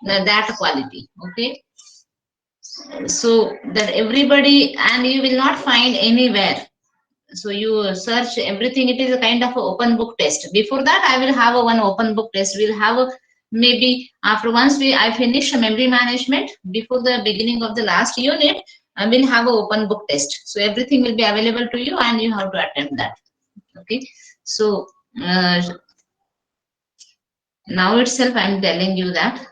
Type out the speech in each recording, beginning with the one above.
that quality. Okay, so that everybody, and you will not find anywhere. So you search everything, it is a kind of a open book test. Before that I will have a one open book test. We'll have a, maybe after once I finish memory management, before the beginning of the last unit I will have a open book test, so everything will be available to you and you have to attempt that. Okay, so uh, now itself I am telling you that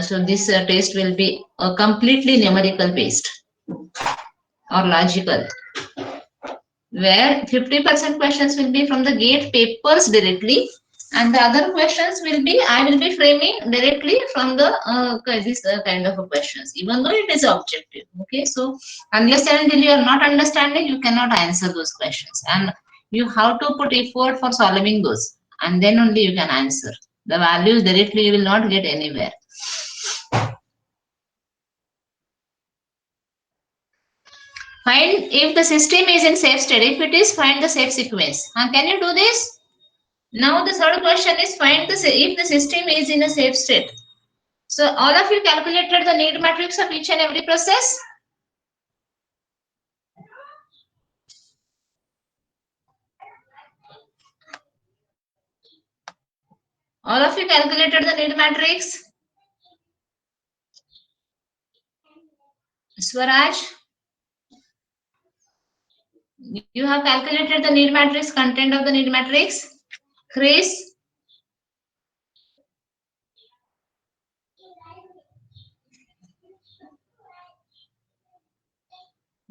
so this test will be completely numerical based or logical, where 50% questions will be from the gate papers directly, and the other questions will be, I will be framing directly from the this kind of questions, even though it is objective. Okay, so unless and until you are not understanding, you cannot answer those questions, and you have to put effort for solving those, and then only you can answer. The values directly you will not get anywhere. Find if the system is in safe state. If it is, find the safe sequence. Can you do this? Now the third question is, find the if the system is in a safe state. So all of you calculated the need matrix of each and every process. All of you calculated the need matrix. Swaraj, you have calculated the need matrix, content of the need matrix. Chris,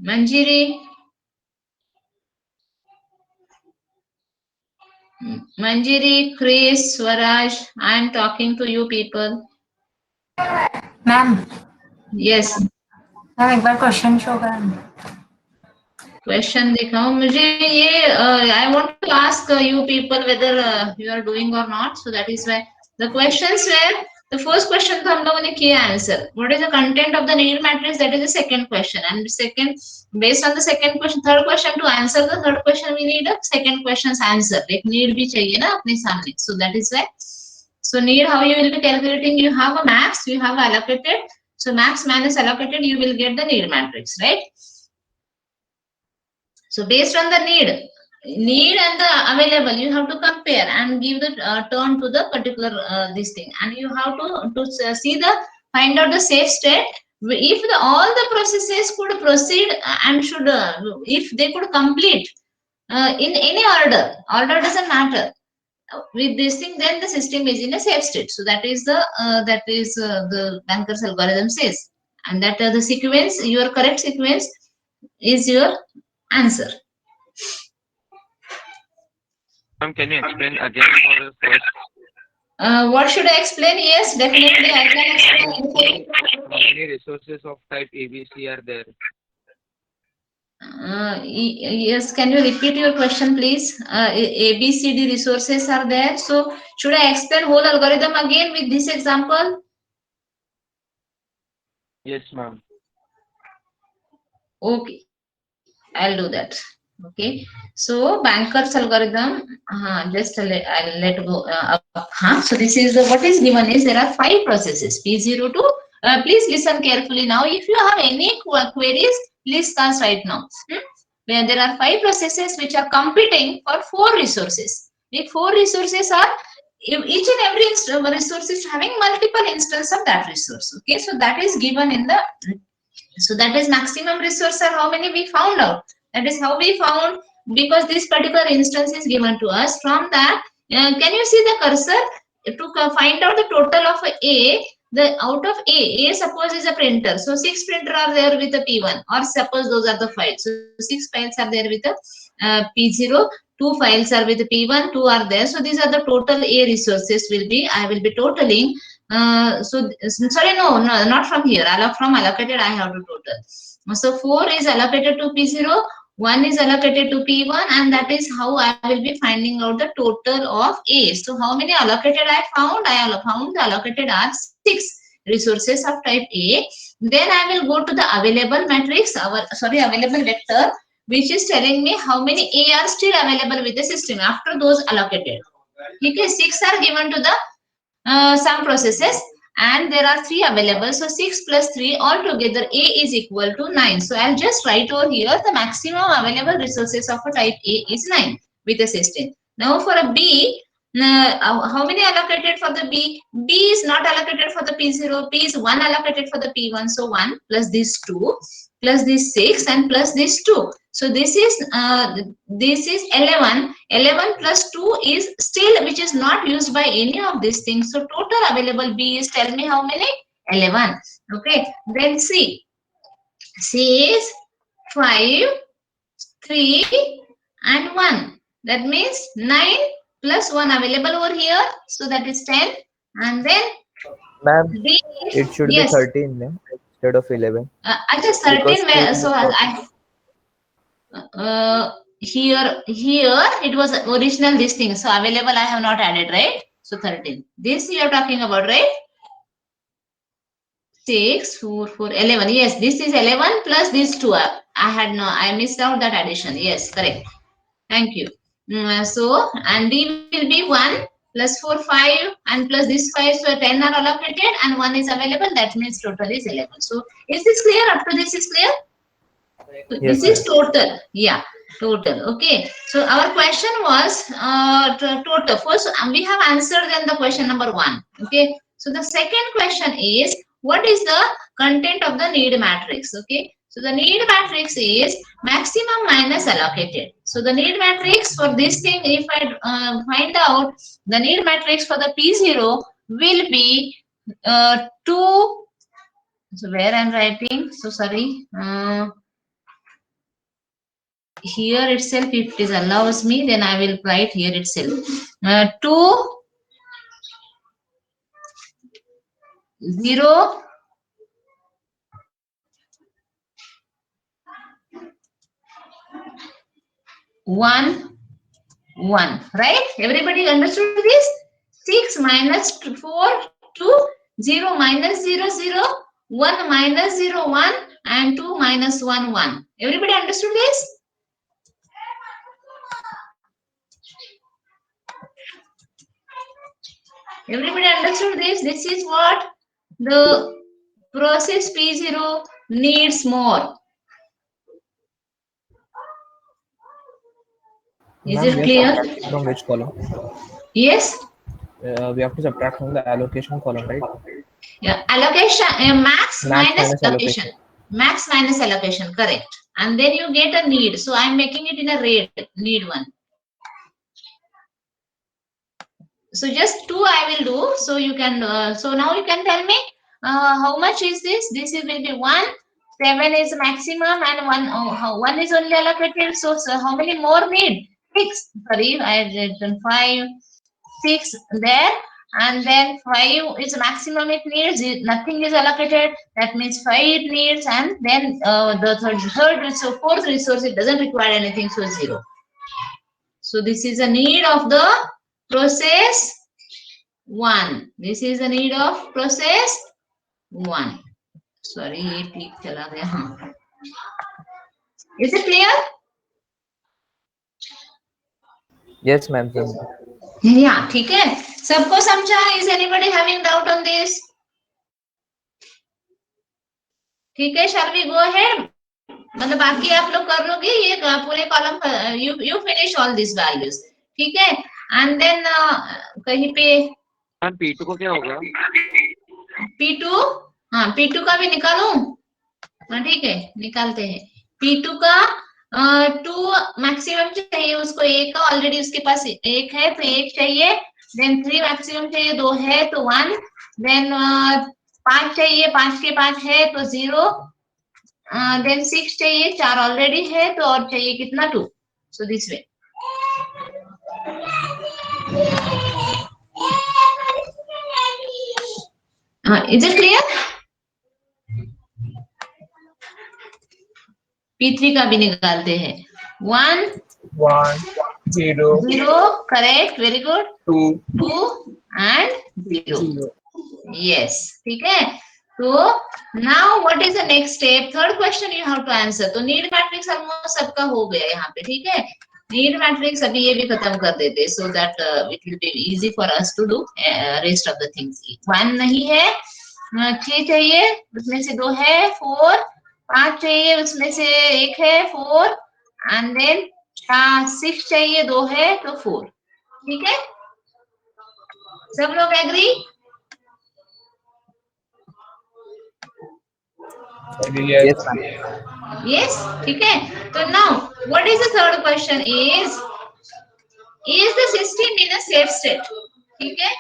Manjiri, Manjiri, Chris, Swaraj, I am talking to you people. Ma'am Yes. Ma'am एक बार question show करें. Question दिखाओ मुझे ये. I want to ask you people whether you are doing और not, so that is why the questions were. The first question तो हम लोगों ने किया answer. What is the content of the need matrix, that is the second question. And second, based on the second question, third question, to answer the third question we need a second questions answer. एक need भी चाहिए ना अपने सामने, so that is why. So need, how you will be calculating, you have a max, you have allocated, so max minus allocated, you will get the need matrix, right? So based on the need and the available, you have to compare and give the turn to the particular this thing, and you have to see the, find out the safe state. If all the processes could proceed and should if they could complete in any order doesn't matter with this thing, then the system is in a safe state. So that is the Banker's algorithm says, and that the sequence, your correct sequence is your answer. Ma'am, can you explain again for the first? What should I explain? Yes, definitely I can explain. How many resources of type ABC are there? Yes, can you repeat your question, please? ABCD resources are there. So should I explain whole algorithm again with this example? Yes, ma'am. Okay, I'll do that. Okay, so Banker's algorithm, just I'll let go up. So this is what is given is, there are 5 processes P0 to, please listen carefully now. If you have any queries, please ask right now. Where there are 5 processes which are competing for 4 resources. If 4 resources are, each and every resource is having multiple instances of that resource. Okay, so that is given in the, so that is maximum resource are how many we found out. That is how we found, because this particular instance is given to us. From that, can you see the cursor to find out the total of A? The out of A suppose is a printer. So 6 printer are there with a P1, or suppose those are the files. So 6 files are there with a P0. 2 files are with P1, 2 are there. So these are the total A resources will be, I will be totaling. Sorry, no, not from here. From allocated, I have to total. So 4 is allocated to P0, 1 is allocated to P1, and that is how I will be finding out the total of A. So how many allocated I found? I found the allocated are 6 resources of type A. Then I will go to the available matrix, available vector, which is telling me how many A are still available with the system after those allocated. Okay, 6 are given to the some processes, and there are 3 available, so 6 plus 3 altogether A is equal to 9. So I'll just write over here the maximum available resources of a type A is 9 with a system. Now for a B, how many allocated for the B? B is not allocated for the P0. P is 1 allocated for the P1. So 1 plus this 2 plus this 6 and plus this 2. So this is 11. 11 plus 2 is still which is not used by any of these things. So total available B is, tell me how many? 11. Okay. Then C. C is 5, 3 and 1. That means 9 plus 1 available over here. So that is 10. And then Ma'am, D is, it should yes. be 13 no? Instead of 11. I just 13 Because where, so here it was original this thing, so available I have not added, right? So 13. This you are talking about, right? 6, 4, 4, 11. Yes, this is 11 plus these 2. I missed out that addition. Yes, correct. Thank you. So, and D will be 1 plus 4, 5 and plus this 5. So 10 are allocated and 1 is available. That means total is 11. So is this clear? Up to this is clear? So Yes, this is ma'am. total. Yeah, total. Okay. So our question was total. First, we have answered then the question number 1. Okay. So the second question is, what is the content of the need matrix? Okay. So the need matrix is maximum minus allocated. So the need matrix for this thing, if I find out the need matrix for the P0 will be 2. So where I'm writing, so sorry. Here itself, if it allows me, then I will write here itself. 2, 0, 1, 1. Right? Everybody understood this? 6 minus 4, 2, 0 minus 0, 0, 1 minus 0, 1, and 2 minus 1, 1. Everybody understood this? Everybody understood this? This is what the process P0 needs more. Is Ma'am, it we are clear? subtracting from which column? Yes? We have to subtract from the allocation column, right? Yeah, allocation, max minus allocation. allocation. Max minus allocation, correct. And then you get a need. So I'm making it in a red, need one. So just 2 I will do. So you can, so now you can tell me how much is this? This will be 1. 7 is maximum and 1 is only allocated. So how many more need? 6. Sorry, I have written 5, 6 there. And then 5 is maximum it needs, nothing is allocated, that means 5 it needs, and then the third fourth resource it doesn't require anything, so 0. So this is a need of the process 1. This is a need of process 1. Sorry, ये ठीक चला गया. हाँ. Is it clear? Yes, ma'am. Yeah, ठीक है. सबको समझा? Is anybody having doubt on this? ठीक है, shall we go ahead? मतलब बाकी आप लोग कर लोगे ये पूरे column, you finish all this values, ठीक है. एंड देन कहीं पे मैम P2 को क्या होगा? P2, हाँ P2 का भी निकालूं? हाँ ठीक है, निकालते हैं. P2 का 2 मैक्सिमम चाहिए उसको, 1 का ऑलरेडी उसके पास 1 है तो 1 चाहिए. देन 3 मैक्सिमम चाहिए, 2 है तो 1. देन 5 चाहिए, 5 के 5 है तो 0. देन 6 चाहिए, 4 ऑलरेडी है तो और चाहिए कितना? 2. So this way. Is it clear? P3 का भी निकालते हैं. 1, 0, 0, correct, very good. 2 and 0. Yes, ठीक है. So now what is the next step? Third question you have to answer. तो नीड मैट्रिक्स ऑलमोस्ट सबका हो गया यहाँ पे, ठीक है. नीड मैट्रिक्स अभी ये भी खत्म कर देते, so that it will be easy for us to do rest of the things. 1 नहीं है 3 चाहिए, उसमें से 2 है, 4, 5 चाहिए, उसमें से 1 है, 4, एंड देन 6 चाहिए, 2 है, तो 4। ठीक है, सब लोग agree? Yes, Yes. ma'am. Yes, ठीक है। तो now what is the third question is the system in a safe state? ठीक है,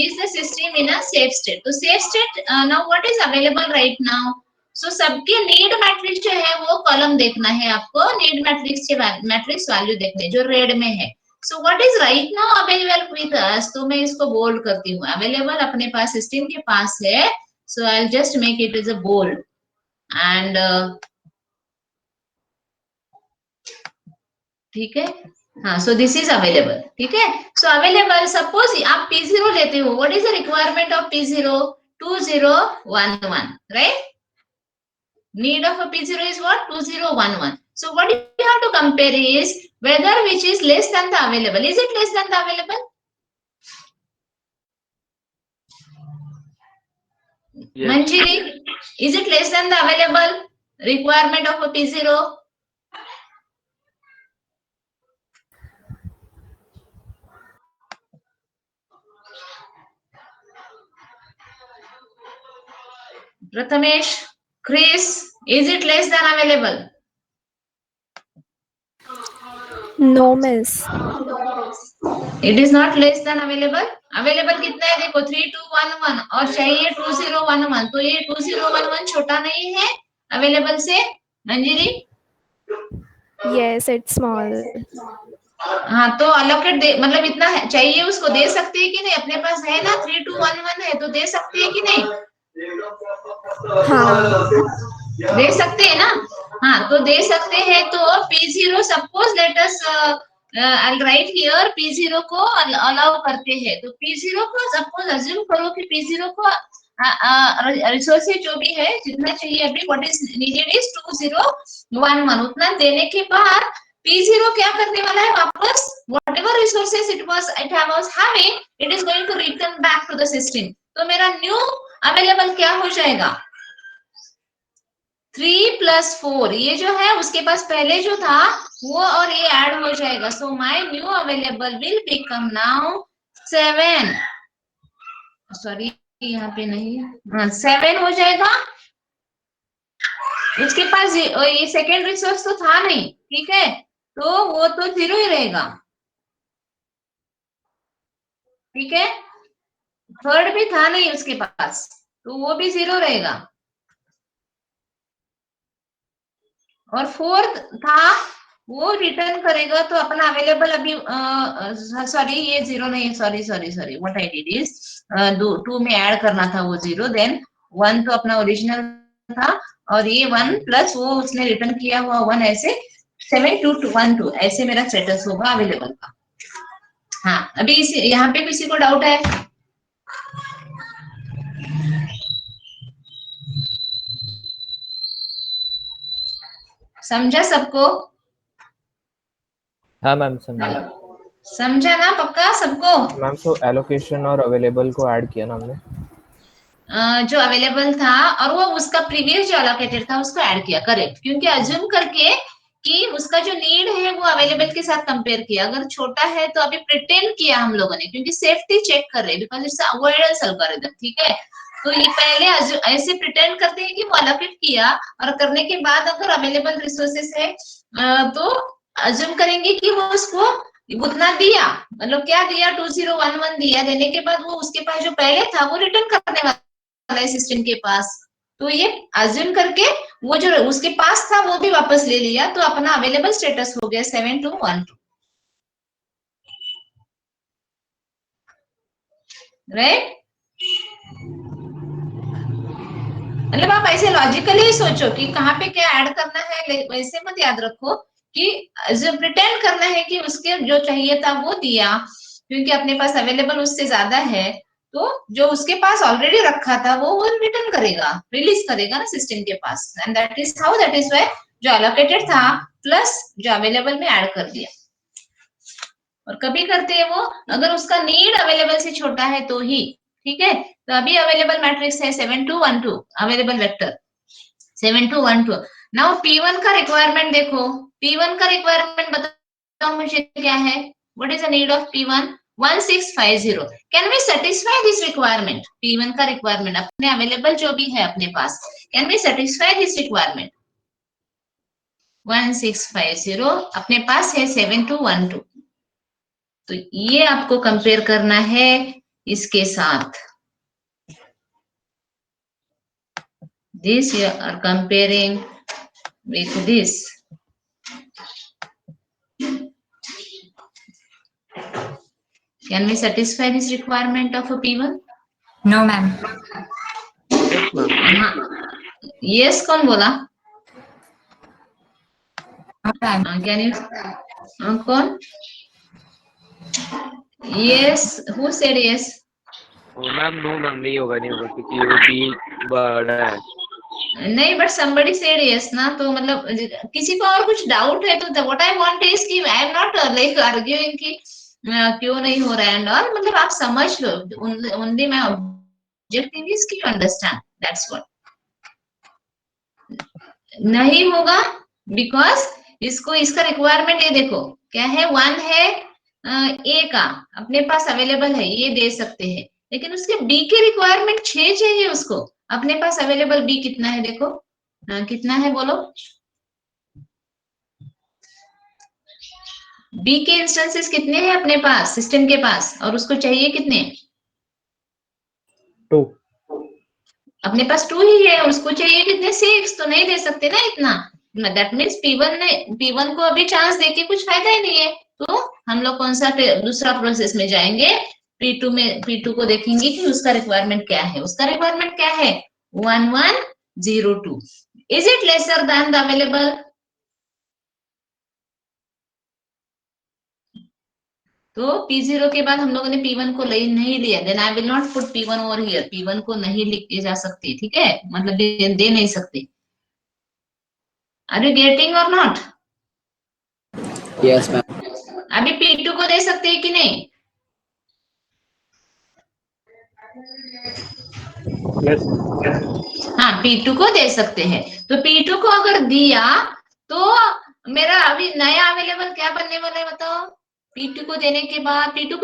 is the system in a safe state? तो safe state now what is available right now? So सबके need matrix जो है वो column देखना है आपको, नीड मैट्रिक्स के मैट्रिक्स वैल्यू देखने जो रेड में है। So what is right now available with us? तो मैं इसको बोल्ड करती हूँ, अवेलेबल अपने पास सिस्टम के पास है। So I will just make it is a bold and ठीक है, हाँ, सो दिस इज अवेलेबल। ठीक है, सो अवेलेबल, सपोज आप P0 लेते हो, what is the requirement of P0? 2011, right? Need of a P0 is what? 2011. So what you have to compare is whether which is less than the available. Is it less than the available? Yes. Manjiri, is it less than the available requirement of a P0? Prathamesh, Chris, is it less than available? No, miss. It is not less than available. Available कितना है देखो, 3211 और चाहिए 2011, तो ये 2011 छोटा नहीं है अवेलेबल से। मंजिरी, Yes, it's small. हाँ, तो अलोकेट दे, मतलब इतना है चाहिए उसको, दे सकते हैं कि नहीं? अपने पास है ना, 3211 है, तो दे सकते हैं कि नहीं? हाँ. दे सकते हैं ना? हाँ, तो दे सकते हैं। तो P0 suppose let us I right here, P0 को अलाउ करते हैं। तो P0 को सपोज अज्यूम करो कि P0 को रिसोर्सेज जो भी है जितना चाहिए अभी, व्हाट इज नीडेड इज 2011, उतना देने के बाद P0 क्या करने वाला है? वापस whatever resources it was having, it is going to return back to the system. तो मेरा न्यू अवेलेबल क्या हो जाएगा? 3 + 4, ये जो है उसके पास पहले जो था वो और ये ऐड हो जाएगा। So my new available will become now 7, sorry यहाँ पे नहीं है, 7 हो जाएगा। उसके पास ये सेकेंड रिसोर्स तो था नहीं, ठीक है, तो वो तो 0 ही रहेगा। ठीक है, थर्ड भी था नहीं उसके पास, तो वो भी 0 रहेगा। और फोर्थ था, वो रिटर्न करेगा, तो अपना अवेलेबल अभी सॉरी ये 0 नहीं, sorry sorry sorry, what I did is 2 में ऐड करना था वो 0, देन 1 तो अपना ओरिजिनल था, और ये 1 प्लस वो उसने रिटर्न किया हुआ 1, ऐसे 7212 ऐसे मेरा स्टेटस होगा अवेलेबल का। हाँ, अभी इसी यहाँ पे किसी को डाउट है? समझा सबको? हाँ मैम, समझा। समझा ना पक्का सबको? मैम, तो एलोकेशन और अवेलेबल को ऐड किया ना हमने। जो अवेलेबल था और वो उसका प्रीवियस जो अलोकेटेड था उसको ऐड किया, करेक्ट, क्योंकि अज्यूम करके कि उसका जो नीड है वो अवेलेबल के साथ कंपेयर किया, अगर छोटा है तो अभी प्रिटेंड किया हम लोगों ने, क्योंकि सेफ्टी चेक कर रहे हैं, बिकॉज इट्स अवॉइडेंस एल्गोरिथम। ठीक है, तो ये पहले ऐसे प्रिटेंड करते हैं कि वो अलोकेट किया, और करने के बाद अगर अवेलेबल रिसोर्सेस है तो अज्यूम करेंगे कि वो उसको उतना दिया, मतलब क्या दिया, 2011 दिया, देने के बाद वो उसके पास जो पहले था वो रिटर्न करने वाला सिस्टम के पास, तो ये अज्यूम करके वो जो उसके पास था वो भी वापस ले लिया, तो अपना अवेलेबल स्टेटस हो गया 7212, राइट? मतलब आप ऐसे लॉजिकली सोचो कि कहाँ पे क्या ऐड करना है, वैसे मत याद रखो कि जो प्रिटेंड करना है कि उसके जो चाहिए था वो दिया, क्योंकि अपने पास अवेलेबल उससे ज्यादा है, तो जो उसके पास ऑलरेडी रखा था वो रिटर्न करेगा, रिलीज करेगा ना सिस्टम के पास, and that is how, that is why जो एलोकेटेड था प्लस जो अवेलेबल में ऐड कर दिया। और कभी करते हैं वो अगर उसका नीड अवेलेबल से छोटा है तो ही, ठीक है, तो अभी अवेलेबल मैट्रिक्स है 7 2 1 2, अवेलेबल वेक्टर 7 2 1 2। नाउ P1 का रिक्वायरमेंट देखो, P1 का रिक्वायरमेंट बताओ मुझे क्या है? What is the need of P1? 1650। Can we satisfy this requirement? P1 का रिक्वायरमेंट अपने अवेलेबल जो भी है अपने पास, can we satisfy this requirement? 1650 अपने पास है 7212। तो ये आपको कंपेयर करना है इसके साथ। This you are comparing with this. Can we satisfy this requirement of a P1? No, ma'am. Yes, ma'am. हाँ, yes कौन बोला? No, ma'am. Can you? कौन? Yes, who said yes? Ma'am no ma'am, नहीं होगा क्योंकि वो P बड़ा है। नहीं, but somebody said yes ना, तो मतलब किसी को और कुछ डाउट है तो what I want is कि I am not like arguing कि क्यों नहीं हो रहा है एंड ऑल, मतलब आप समझ लो। ओनली मैं ऑब्जेक्टिव इज कि यू अंडरस्टैंड, दैट्स व्हाट। नहीं होगा बिकॉज इसको इसका रिक्वायरमेंट ये देखो क्या है, 1 है ए का अपने पास अवेलेबल है, ये दे सकते हैं, लेकिन उसके बी के रिक्वायरमेंट 6 चाहिए उसको। अपने पास अवेलेबल बी कितना है देखो, कितना है बोलो? बी के इंस्टेंसेस कितने हैं अपने पास सिस्टम के पास, और उसको चाहिए कितने? 2। अपने पास 2 ही है, उसको चाहिए कितने? 6। तो नहीं दे सकते ना इतना। दैट मीन्स P1 को अभी चांस देके कुछ फायदा ही नहीं है। तो हम लोग कौन सा दूसरा प्रोसेस में जाएंगे, P2 को देखेंगे कि उसका रिक्वायरमेंट क्या है। उसका रिक्वायरमेंट क्या है? 1102। Is it lesser than the available? तो P0 के बाद हम लोगों ने P1 को नहीं लिया, then I will not put P1 over here. P1 को नहीं लिखे जा सकते, ठीक है, मतलब दे नहीं सकते। आर यू गेटिंग और नॉट? Yes, ma'am. अभी P2 को दे सकते हैं कि नहीं? यस। हाँ, P2 को दे सकते हैं। तो P2 को अगर दिया तो मेरा अभी नया अवेलेबल क्या बनने वाला है बताओ? P2 को देने के बाद P2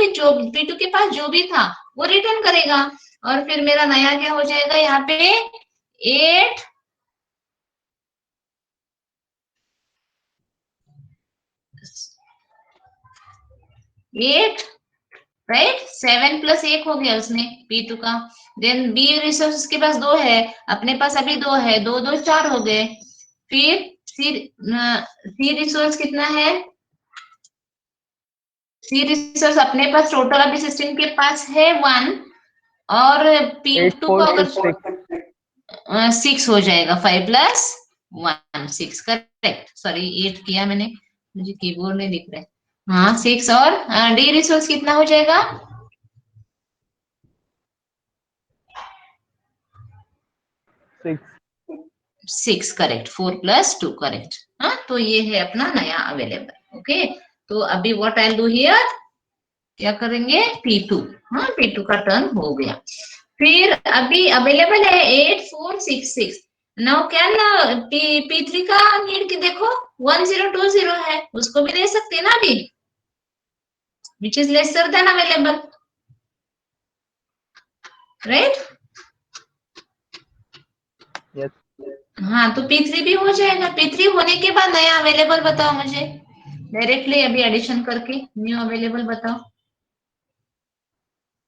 के पास जो भी था वो रिटर्न करेगा, और फिर मेरा नया क्या हो जाएगा यहाँ पे? 8 राइट, 7 प्लस 1 हो गया उसमें P2 का। देन बी रिसोर्स के पास 2 है, अपने पास अभी 2 है, 2 2 4 हो गए। फिर सी रिसोर्स कितना है? सी रिसोर्स अपने पास टोटल अभी सिस्टम के पास है 1, और P2 को 8 4 अगर 6 6। 6 हो जाएगा, 5 प्लस 1 6, करेक्ट। सॉरी 8 किया मैंने, मुझे कीबोर्ड नहीं दिख रहा है। हाँ 6, और डी रिसोर्स कितना हो जाएगा? 6, करेक्ट। 4 plus 2, correct. हाँ, तो ये है अपना नया अवेलेबल। ओके, तो अभी व्हाट आई डू हियर, क्या करेंगे? P2। हाँ, P2 का टर्न हो गया। फिर अभी अवेलेबल है 8 4 6 6। नाउ कैन P3 का नीड की देखो 1020 है, उसको भी दे सकते हैं ना अभी, which is lesser than available, right? Yes. हाँ, तो P3 भी हो जाएगा। P3 होने के बाद नया अवेलेबल बताओ मुझे डायरेक्टली, अभी एडिशन करके न्यू अवेलेबल बताओ।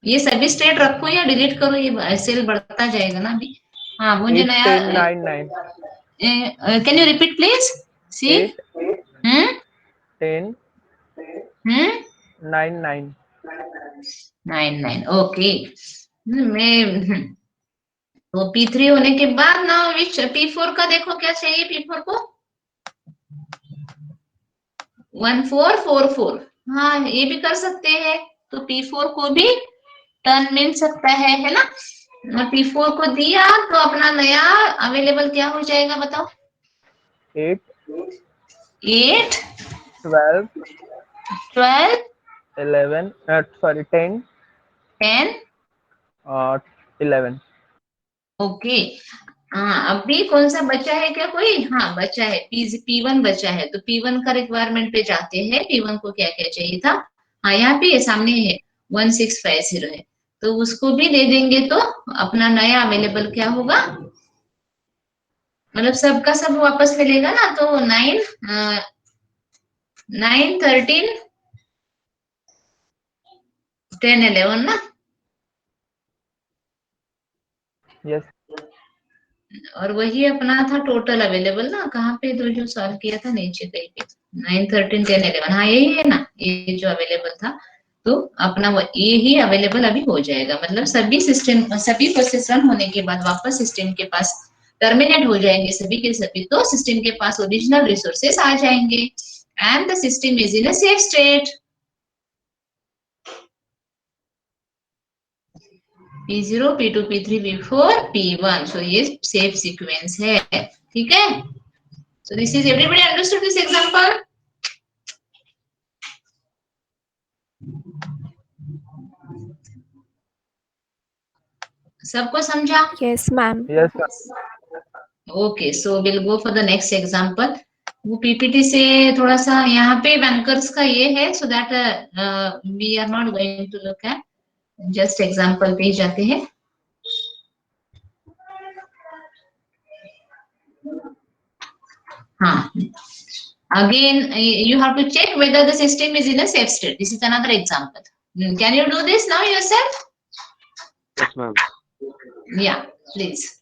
ये सभी स्टेट रखो या डिलीट करो, ये सेल बढ़ता जाएगा ना अभी। हाँ, मुझे 8 नया 10 9 9। Can you repeat please? C 8 10 9 9। 9 9, okay. मैं तो P3 होने के बाद ना विच P4 का देखो क्या चाहिए? P4 को 1444। हाँ, ये भी कर सकते हैं, तो P4 को भी टर्न मिल सकता है ना? P4 को दिया तो अपना नया अवेलेबल क्या हो जाएगा बताओ? 8 8 12 12 11 sorry 10 10 uh 11. ओके, हाँ अभी कौन सा बचा है क्या कोई? हाँ बचा है, P1 बचा है, तो P1 का रिक्वायरमेंट पे जाते हैं। P1 को क्या क्या चाहिए था? हाँ यहाँ पे सामने है 1650 है, तो उसको भी दे देंगे तो अपना नया अवेलेबल क्या होगा, मतलब सबका सब वापस मिलेगा ना, तो 9 13 10 11 ना। Yes. और वही अपना था टोटल अवेलेबल ना, कहाँ पे तो जो सॉल्व किया था नीचे कहीं पे, 9 13 10 11, हाँ यही है ना, ये जो अवेलेबल था। तो अपना ये ही अवेलेबल अभी हो जाएगा, मतलब सभी सिस्टम, सभी प्रोसेस रन होने के बाद वापस सिस्टम के पास टर्मिनेट हो जाएंगे सभी के सभी, तो सिस्टम के पास ओरिजिनल रिसोर्सेस आ जाएंगे and the system is in a safe state. P0 P2 P3 P4 P1, सो ये सेफ सीक्वेंस है, ठीक है। So this is, everybody understood this example? सबको समझा? Yes, ma'am. Yes, ma'am. Okay, so will go for the next example. वो PPT से थोड़ा सा यहाँ पे बैंकर्स का ये है, so that we are not going to look at, just example पे ही जाते हैं। हाँ, again you have to check whether the system is in a safe state. This is another example. Can you do this now yourself? Yes, ma'am. Yeah, please.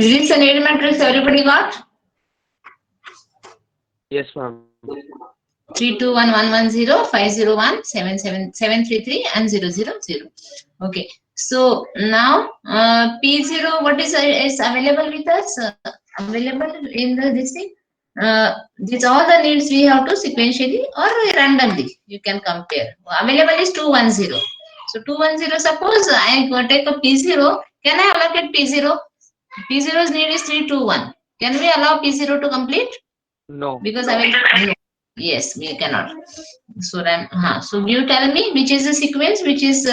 Is this a need matrix everybody got? Yes, ma'am. 321110 501 777 and 000. Okay, so now P0 what is available with us? Available in the this thing. These all the needs we have to sequentially or randomly you can compare. Available is 210. So 210, suppose I take a P0, can I allocate P0? P0's need is 321. Can we allow P0 to complete? No. Because I will, no. Yes, we cannot. So then, so you tell me which is the sequence which is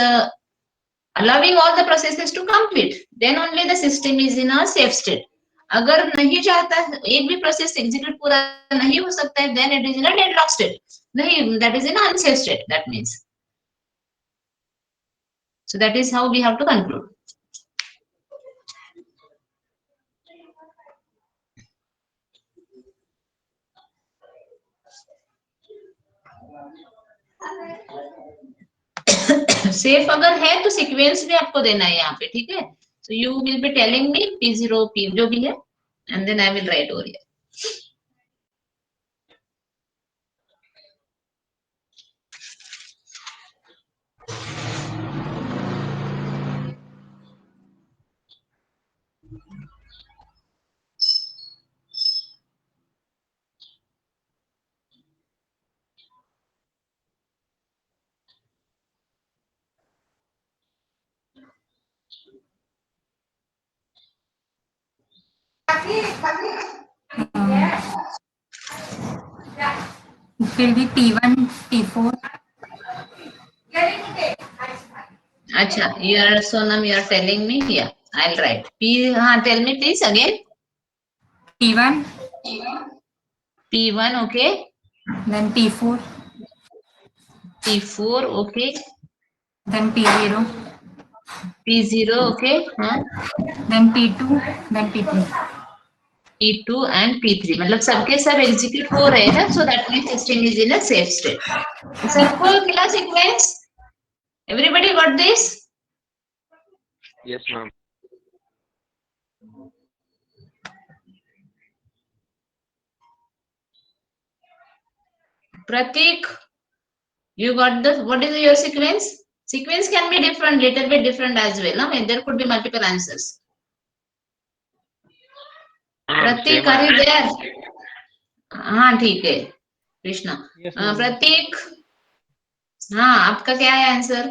allowing all the processes to complete, then only the system is in a safe state. अगर नहीं चाहता, एक भी process execute पूरा नहीं हो सकता है, then it is in a deadlock state. नहीं, that is in an unsafe state. That means. So that is how we have to conclude. Safe अगर है तो सीक्वेंस भी आपको देना है यहाँ पे, ठीक है. So you will be telling me P0 P जो भी है, and then I will write over here. It will be P1, P4. अच्छा, you are Sonam, you are telling me, yeah, I'll write. P, हाँ, tell me please again. P1, P1, okay. then P4, P4, okay. then P0, P0, okay. हाँ. then P2, then P3. P2 and P3, मतलब सबके सब execute हो रहे हैं, so that means system is in a safe state. सबको मिला sequence? Everybody got this? Yes, ma'am. Pratik, you got the, what is your sequence? Sequence can be different, little bit different as well. No? There could be multiple answers. Pratik, are you there? हाँ ठीक है Krishna. Yes, ma'am. प्रतीक, हाँ आपका क्या है answer?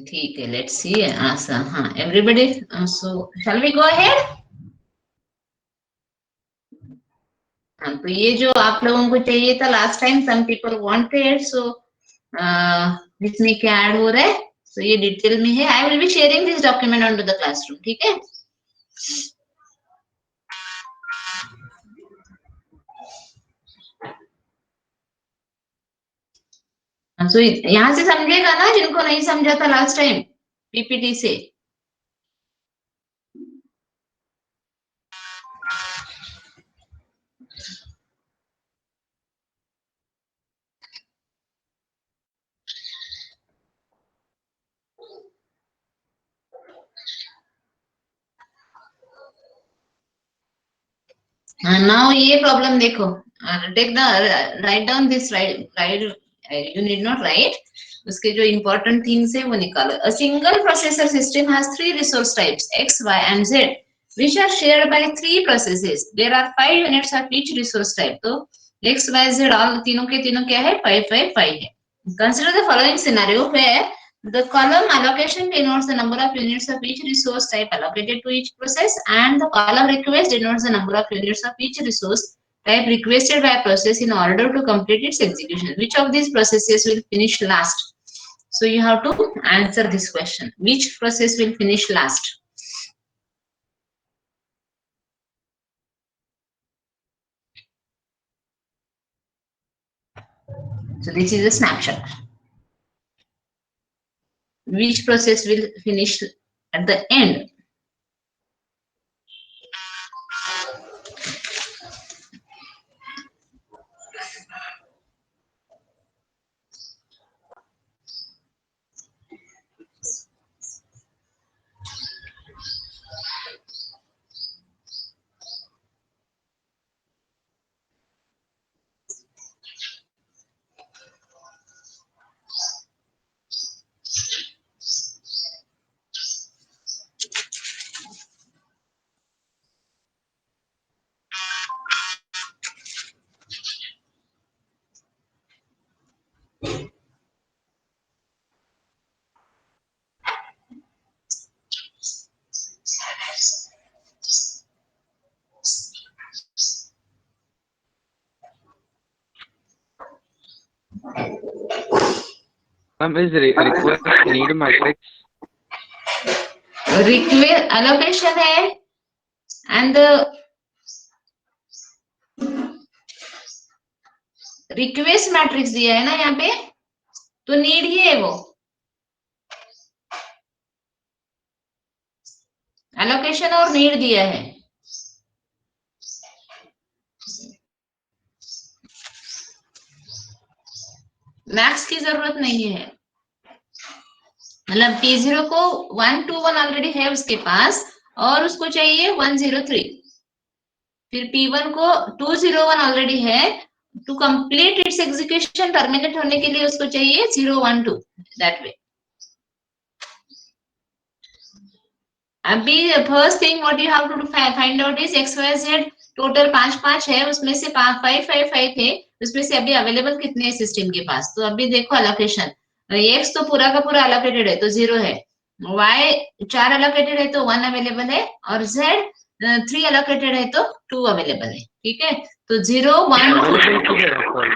ठीक है, let's see. हाँ, everybody, so shall we go ahead. हाँ, तो ये जो आप लोगों को चाहिए था last time, some people wanted, so इसमें क्या ऐड हो रहा है, सो ये डिटेल में है. I will be sharing this document on to the classroom, ठीक है. सो यहाँ से समझेगा ना जिनको नहीं समझा था लास्ट टाइम पीपीटी से. नाउ ये प्रॉब्लम देखो, take the, right down this, right, you need not write. उसके जो इंपॉर्टेंट थिंग्स है वो निकालो. A single processor system has three resource types x, y and z which are shared by three processes. There are 5 units of each resource type. तो x, y, z all तीनों के तीनों क्या है, 5 5 5 है. Consider the following scenario where the column allocation denotes the number of units of each resource type allocated to each process, and the column request denotes the number of units of each resource type requested by a process in order to complete its execution. Which of these processes will finish last? So you have to answer this question. Which process will finish last? So this is a snapshot. Which process will finish at the end? Ma'am, is request need matrix? Request allocation है and request matrix दिया है ना यहाँ पे, तो need ही है वो। Allocation और नीड दिया है। मैक्स की जरूरत नहीं है, मतलब P0 को 1 2 1 ऑलरेडी है उसके पास और उसको चाहिए 103। फिर P1 को 201 ऑलरेडी है, to complete its execution terminate होने के लिए उसको चाहिए 012 दैट वे। अभी first thing what you have to find out is XYZ total 5 है, उसमें से 5 थे, उसमें से अभी अवेलेबल कितने हैं सिस्टम के पास। तो अभी देखो अलोकेशन, X तो पूरा का पूरा अलोकेटेड है तो 0 है, Y 4 अलोकेटेड है तो 1 अवेलेबल है, और Z 3 अलोकेटेड है तो 2 अवेलेबल है। ठीक है, तो 0 1 अवेलेबल किधर है सर?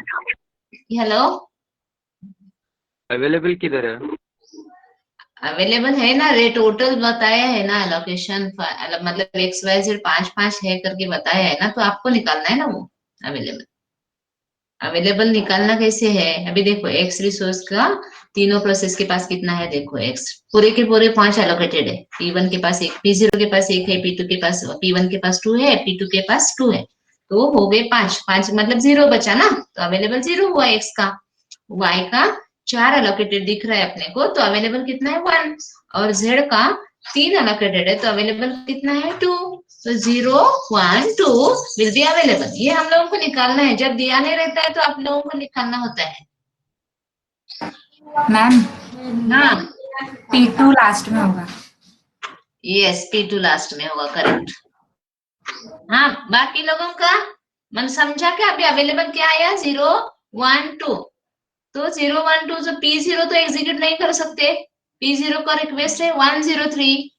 हेलो, अवेलेबल किधर है? अवेलेबल है ना, रे टोटल बताया है ना एलोकेशन, मतलब XYZ 5 है करके बताया है ना, तो आपको निकालना है ना वो अवेलेबल। अवेलेबल निकालना कैसे है, अभी देखो X रिसोर्स का तीनों प्रोसेस के पास कितना है, देखो X पूरे के पूरे 5 एलोकेटेड है, P1 के पास 1, P0 के पास 1 है, P2 के पास, P1 के पास 2 है, P2 के पास 2 है, तो हो गए 5 मतलब 0 बचा ना, तो अवेलेबल 0 हुआ X का। Y का 4 एलोकेटेड दिख रहा है अपने को, तो अवेलेबल कितना है 1, और Z का 3 एलोकेटेड है तो अवेलेबल कितना है 2, तो 0 1 2 विल बी अवेलेबल। ये हम लोगों को निकालना है, जब दिया नहीं रहता है तो आप लोगों को निकालना होता है। मैम हाँ P2 लास्ट में होगा। यस, P2 लास्ट में होगा, करेक्ट। हाँ, बाकी लोगों का मन समझा क्या, अभी अवेलेबल क्या आया 0 1 2, तो 0 1 2 जो P0 तो एग्जीक्यूट नहीं कर सकते, P0 का रिक्वेस्ट है 103,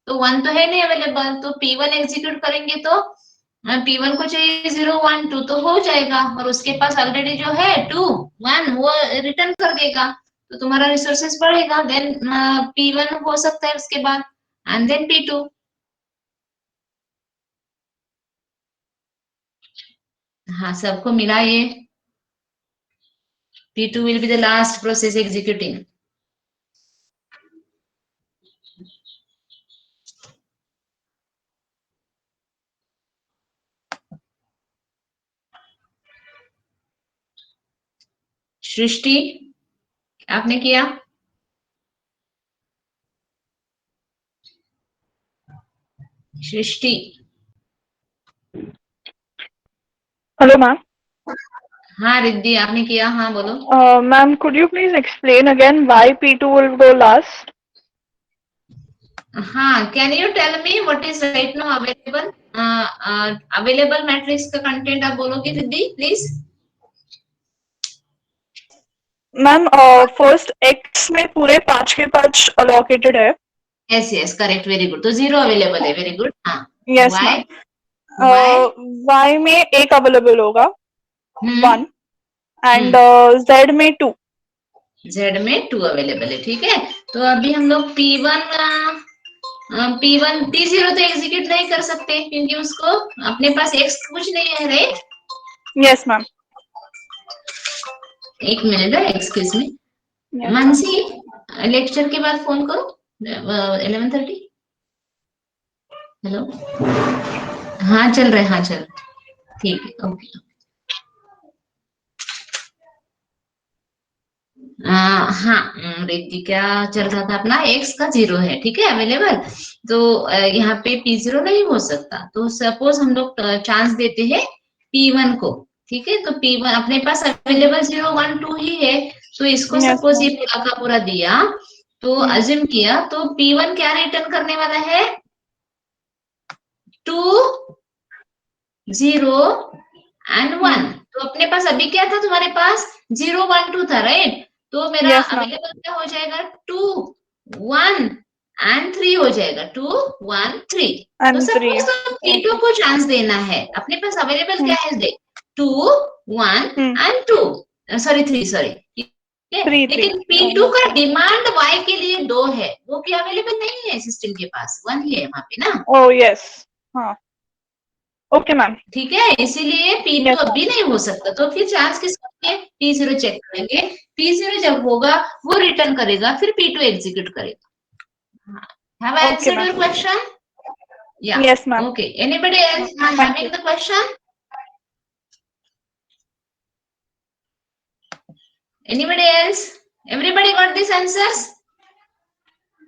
तो 1 तो है नहीं अवेलेबल, तो P1 एग्जीक्यूट करेंगे तो P1 को चाहिए 0 1 2 तो हो जाएगा, और उसके पास ऑलरेडी जो है 2 1 वो रिटर्न कर देगा, तो तुम्हारा रिसोर्सेस बढ़ेगा, देन P1 हो सकता है उसके बाद, एंड देन P2। हाँ, सबको मिला ये, P2 will be the last process executing. सृष्टि, आपने किया? सृष्टि, Hello, ma'am. हाँ रिद्धि आपने किया, हाँ बोलो। Ma'am, could you please explain again why P2 will go last? हाँ, can you tell me what is right now available, available matrix का content आप बोलोगे Riddhi please. Ma'am first X में पूरे 5 के 5 allocated है। Yes yes correct, very good, तो 0 available है, वेरी गुड। हाँ, Yes, Y ma'am. Y Y में 1 अवेलेबल होगा 1 एंड Z में 2। Z में 2 अवेलेबल है, ठीक है। तो अभी हम लोग P1 P0 तो एग्जीक्यूट नहीं कर सकते क्योंकि उसको अपने पास X कुछ नहीं है, राइट। Yes, ma'am. एक मिनट है, excuse me. Yes, Mansi, lecture के बाद फोन करो 11:30। हेलो, हाँ चल रहे, हाँ चल, ठीक है, ओके। हाँ रिद्धि, क्या चल रहा था अपना, X का 0 है, ठीक है अवेलेबल, तो यहाँ पे P0 नहीं हो सकता, तो सपोज हम लोग चांस देते हैं P1 को, ठीक है, तो P1 अपने पास अवेलेबल 0 1 2 ही है, तो इसको Yes, सपोज ये ma'am. पूरा का पूरा दिया, तो अज्यूम किया, तो P1 क्या रिटर्न करने वाला है 2 0 एंड 1, तो अपने पास अभी क्या था, तुम्हारे पास 0 1 2 था, राइट, तो मेरा Yes, ma'am. अवेलेबल क्या हो जाएगा 2 1 एंड 3 हो जाएगा, 2 1 3। तो And 3. सपोज तो P2 को चांस देना है, अपने पास अवेलेबल क्या है, देख 2 1 एंड 2, सॉरी 3, सॉरी Three, लेकिन three. P2 का डिमांड Y के लिए 2 है, वो क्या अवेलेबल नहीं है सिस्टम के पास, 1 ही है वहां पे ना। Oh yes. हाँ. Okay ma'am. ठीक है, इसीलिए P2 Yes, अभी नहीं हो सकता, तो फिर चांस किसका है, P0 चेक करेंगे। P0 जब होगा वो रिटर्न करेगा, फिर P2 एग्जीक्यूट करेगा। Have I Okay answered your ma'am. Question? या Yes ma'am. Okay, anybody else Thank having you. The question? Anybody else? Everybody got these answers?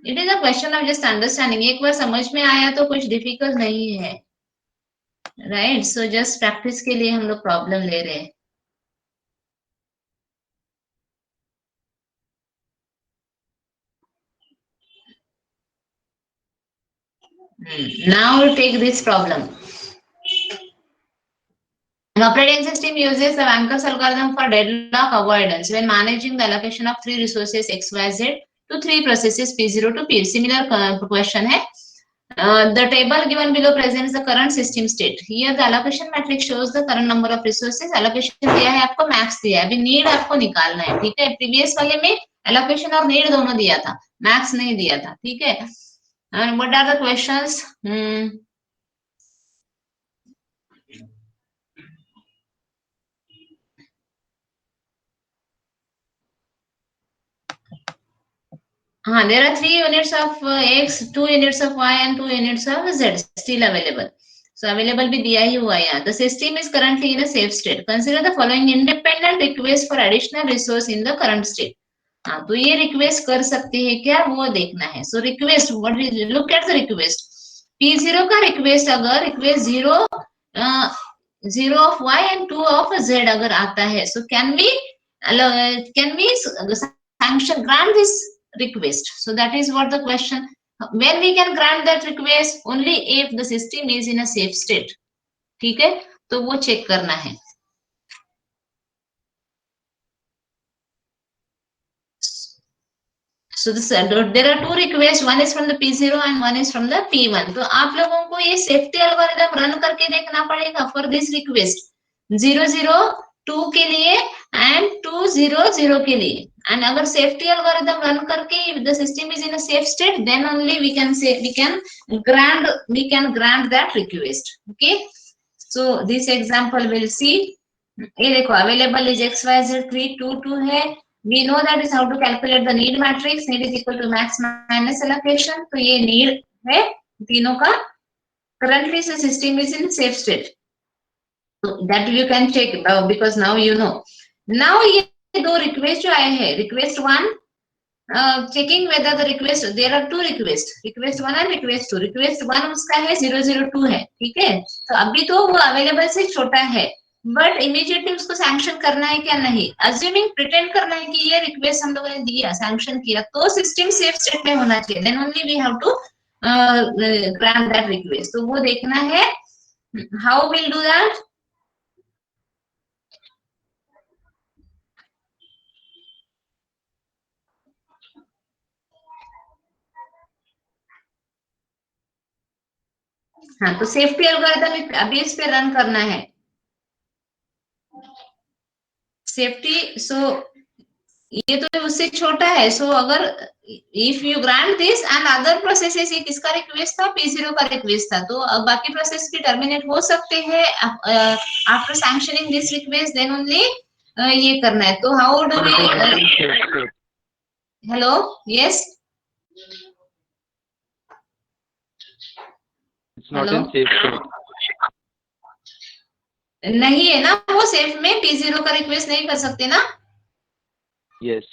It is a question of just understanding. एक बार समझ में आया तो कुछ difficult नहीं है, right? So just practice के लिए हम लोग प्रॉब्लम ले रहे हैं। Now take this problem. An operating system uses the Banker's algorithm for deadlock avoidance when managing the allocation of three resources XYZ to three processes P0 to P. Similar question है. The table given below presents the current system state. Here the allocation matrix shows the current number of resources. Allocation दिया है आपको, max दिया है, अभी need आपको निकालना है, ठीक है? Previous वाले में allocation और need दोनों दिया था, max नहीं दिया था, ठीक है? And what are the questions? हाँ, there are 3 units of X, 2 units of Y and 2 units of Z still available. So available भी दिया ही हुआ है यहाँ. The system is currently in a safe state. Consider the following independent request for additional resource in the current state. हाँ, तो ये request कर सकते हैं क्या, वो देखना है. So request, what is, look at the request. P0 का रिक्वेस्ट अगर request 0 of Y and 2 of Z अगर आता है, so can we sanction grant this request? So that is what the question. When we can grant that request? Only if the system is in a safe state. ठीक है, तो वो check करना है. So this, there are 2 requests, one is from the P0 and one is from the P1. तो आप लोगों को ये सेफ्टी एल्गोरिथम रन करके देखना पड़ेगा for this request 002 के लिए and 200 के लिए. And अगर सेफ्टी एल्गोरिथम रन करके if the system is in a safe state, then only we can say we can grant that request. Okay, so this example we'll see. ये देखो available is XYZ 322 है. We know that is how to calculate the need matrix. Need is equal to max minus allocation. तो ये need है तीनों का. Currently the system is in safe state. So that you can check because now you know. Now ये दो request जो आए हैं, request 1 checking whether the request, there are 2 requests, request 1 and request 2. request 1 उसका है 002 है, ठीक है? तो अभी तो वो available से छोटा है, बट इमीडिएटली उसको सैंक्शन करना है क्या, नहीं. अज्यूमिंग प्रिटेंड करना है कि ये रिक्वेस्ट हम लोगों ने दिया, सैंक्शन किया, तो सिस्टम सेफ स्टेट में होना चाहिए. Then only we have to grant that request. तो वो देखना है. How will do that? हाँ, तो सेफ्टी एल्गोरिथम अभी इस पे रन करना है. सेफ्टी, सो ये तो उससे छोटा है. सो अगर if you grant this and other processes, ये किसका रिक्वेस्ट था, P0 का रिक्वेस्ट था, तो बाकी प्रोसेस भी टर्मिनेट हो सकते हैं after sanctioning this request. Then only ये करना है. तो how do we, hello, yes, hello, नहीं है ना वो सेफ में, P0 का रिक्वेस्ट नहीं कर सकते ना. Yes.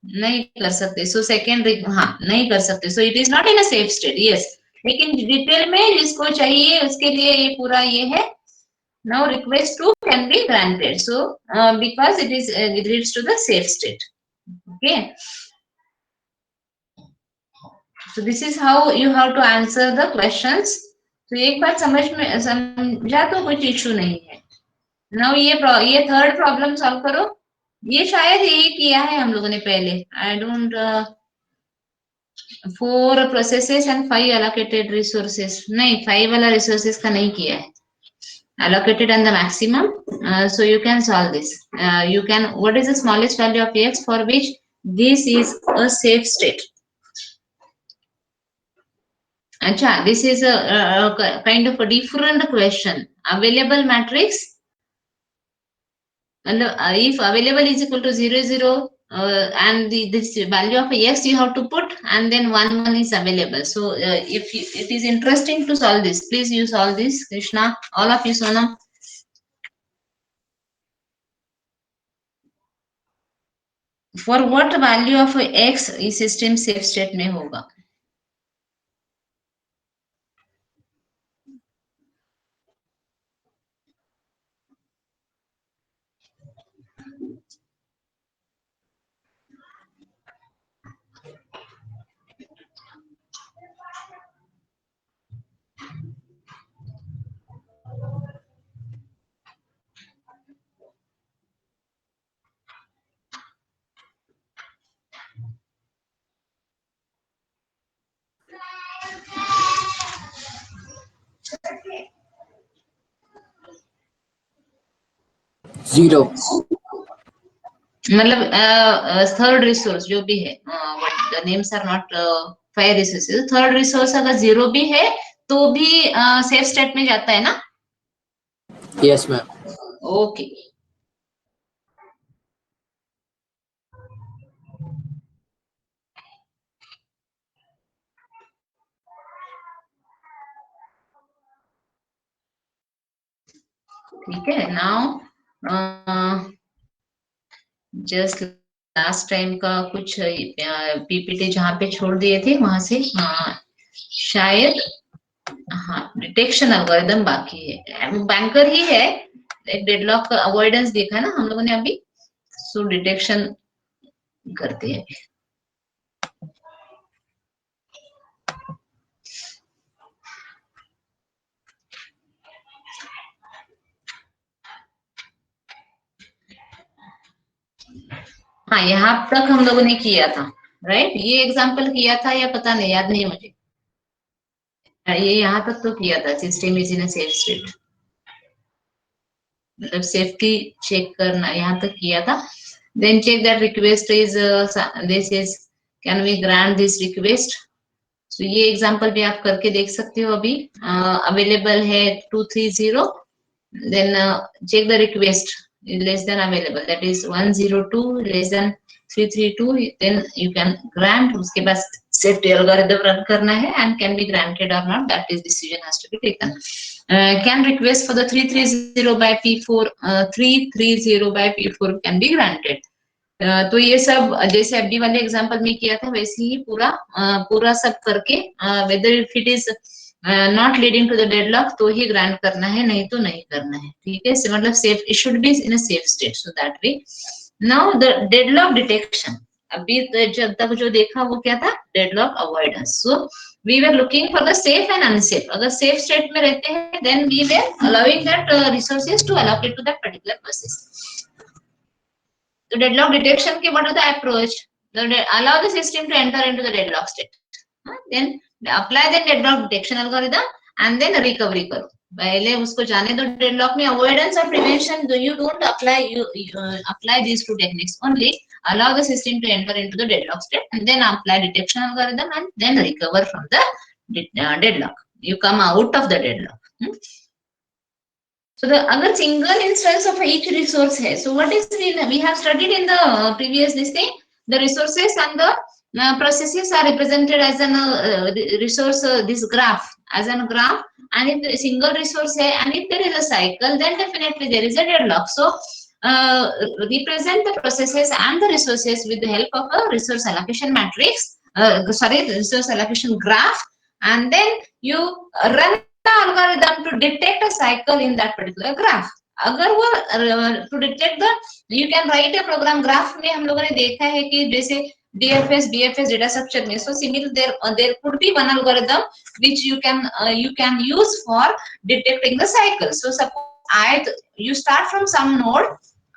नहीं कर सकते. सो सेकेंड, हाँ नहीं कर सकते. So it is not in a safe state. Yes, लेकिन डिटेल में जिसको चाहिए उसके लिए ये पूरा ये है. Now request 2 can be granted, so because it is it leads to the safe state. Okay, so this is how you have to answer the questions. तो एक बात समझा तो कुछ इशू नहीं है. नाउ ये थर्ड प्रॉब्लम सॉल्व करो. ये शायद यही किया है हम लोगों ने पहले. I don't 4 processes and 5 allocated resources, नहीं 5 वाला रिसोर्सेस का नहीं किया है. allocated and the maximum. So you can solve this. You can, what is the smallest value of x for which this is a safe state? Acha, this is a kind of a different question. Available matrix. And if available is equal to 0, 0, and this value of x you have to put, and then 1, 1 is available. So if it is interesting to solve this, please you solve this. Krishna, all of you, Sonam. For what value of x इस system safe state में होगा? Zero. मतलब third resource जो भी है, the names are not 5 resources, third resource अगर 0 भी है तो भी सेफ स्टेट में जाता है ना? Yes, ma'am. ओके. ठीक है. नाउ जस्ट लास्ट टाइम का कुछ पीपीटी जहाँ पे छोड़ दिए थे वहां से शायद डिटेक्शन एल्गोरिथम बाकी है. बैंकर ही है, एक डेडलॉक अवॉइडेंस देखा है ना हम लोगों ने अभी. सो डिटेक्शन करते हैं. हाँ, यहाँ तक हम लोगों ने किया था, राइट? ये एग्जांपल किया था या पता नहीं, याद नहीं मुझे. ये यहाँ तक तो किया था, system is in a safe state, मतलब सेफ्टी चेक करना यहाँ तक किया था. Then check that request is this is, can we grant this request. तो ये एग्जांपल भी आप करके देख सकते हो. अभी अवेलेबल है 230. Then check the request less than available, that is 102 less than 332, then you can grant. उसके बाद safety algorithm run करना है and can be granted or not, that is decision has to be taken. Can request for the 330 by P4, 330 by P4 can be granted. तो ये सब जैसे FD वाले example में किया था वैसे ही पूरा सब करके whether if it is not leading to the deadlock तो ही ग्रांट करना है, नहीं तो नहीं करना है. ठीक है, मतलब safe, it should be in a safe state. So that way. Now the deadlock detection. अभी जब तक जो देखा वो क्या था? Deadlock avoidance. So we were looking for the safe and unsafe. अगर safe state में रहते हैं then we were allowing that resources to allocate to that particular process. So deadlock detection के what are the approach? Allow the system to enter into the deadlock state. Then apply the deadlock detection algorithm and then recovery करो. पहले उसको जाने दो deadlock में. avoidance or prevention, you don't apply, you apply these two techniques only. Allow the system to enter into the deadlock state and then apply detection algorithm and then recover from the deadlock. You come out of the deadlock. So the अगर single instance of each resource है, so what is we have studied in the previous this thing, the resources and the processes are represented as an resource, this graph as a graph, and if the single resource है and if there is a cycle then definitely there is a deadlock. So represent the processes and the resources with the help of a resource allocation matrix, resource allocation graph, and then you run the algorithm to detect a cycle in that particular graph. अगर वो to detect the, you can write a program. graph में हम लोगों ने देखा है कि जैसे DFS, BFS data structure में, so similar there could be one algorithm which you can use for detecting the cycle. So suppose you start from some node,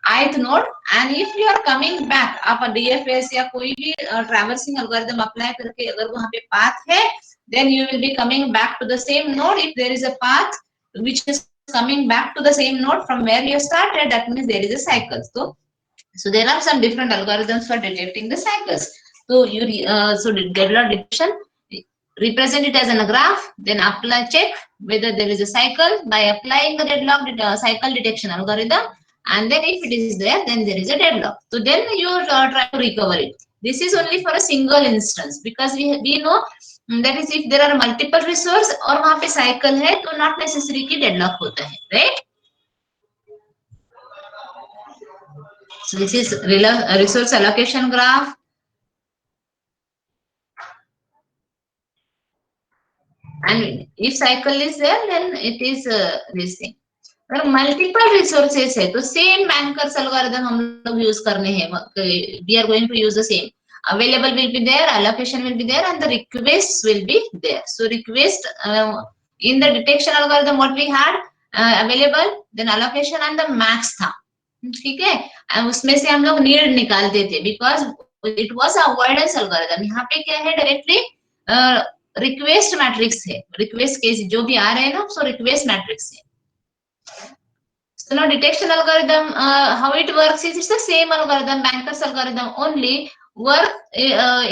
ith node, and if you are coming back, आप DFS या कोई भी traversing algorithm apply करके अगर वहाँ पे path है, then you will be coming back to the same node if there is a path which is coming back to the same node from where you started, that means there is a cycle. So there are some different algorithms for detecting the cycles. So so the deadlock detection, represent it as a graph, then apply, check whether there is a cycle by applying the deadlock cycle detection algorithm, and then if it is there, then there is a deadlock. So then you try to recover it. This is only for a single instance, because we know that is if there are multiple resource और वहाँ पे cycle है, तो not necessary कि deadlock होता है, right? So this is resource allocation graph. And if cycle is there, then it is this thing. अगर multiple resources है तो सेम बैंकर्स एल्गोरिथम हम लोग यूज करने हैं. We are going to use the same. Available will be there, allocation will be there, and the requests will be there. So request in the detection algorithm what we had available, then allocation and the max था. ठीक है, उसमें से हम लोग need निकालते थे because it was avoidance algorithm. यहाँ पे क्या है, डायरेक्टली रिक्वेस्ट मैट्रिक्स है. रिक्वेस्ट केस जो भी आ रहे हैं ना, सो रिक्वेस्ट मैट्रिक्स है. So now detection algorithm, how it works is it's the same algorithm, bankers algorithm, only work